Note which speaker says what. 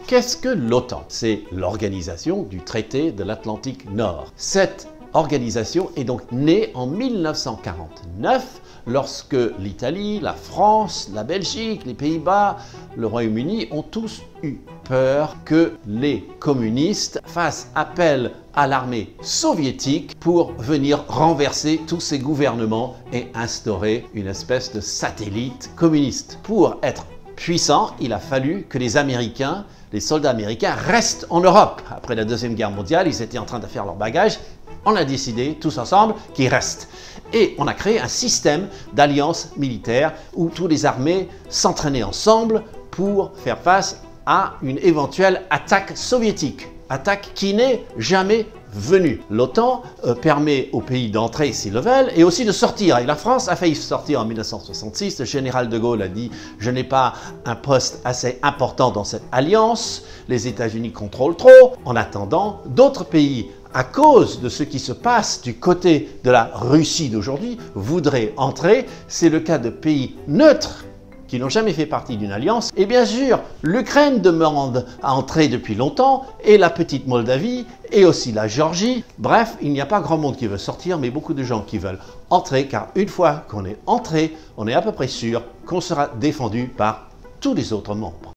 Speaker 1: Qu'est-ce que l'OTAN? C'est l'organisation du traité de l'Atlantique Nord. Cette organisation est donc née en 1949 lorsque l'Italie, la France, la Belgique, les Pays-Bas, le Royaume-Uni ont tous eu peur que les communistes fassent appel à l'armée soviétique pour venir renverser tous ces gouvernements et instaurer une espèce de satellite communiste. Pour être puissant, il a fallu que les Américains, les soldats américains restent en Europe. Après la Deuxième Guerre mondiale, ils étaient en train de faire leur bagage. On a décidé, tous ensemble, qu'ils restent. Et on a créé un système d'alliance militaire où tous les armées s'entraînaient ensemble pour faire face à une éventuelle attaque soviétique. Attaque qui n'est jamais venue. L'OTAN permet aux pays d'entrer s'ils le veulent et aussi de sortir. Et la France a failli sortir en 1966. Le général de Gaulle a dit « Je n'ai pas un poste assez important dans cette alliance. Les États-Unis contrôlent trop. » En attendant, d'autres pays, à cause de ce qui se passe du côté de la Russie d'aujourd'hui, voudraient entrer. C'est le cas de pays neutres qui n'ont jamais fait partie d'une alliance. Et bien sûr, l'Ukraine demande à entrer depuis longtemps, et la petite Moldavie, et aussi la Géorgie. Bref, il n'y a pas grand monde qui veut sortir, mais beaucoup de gens qui veulent entrer, car une fois qu'on est entré, on est à peu près sûr qu'on sera défendu par tous les autres membres.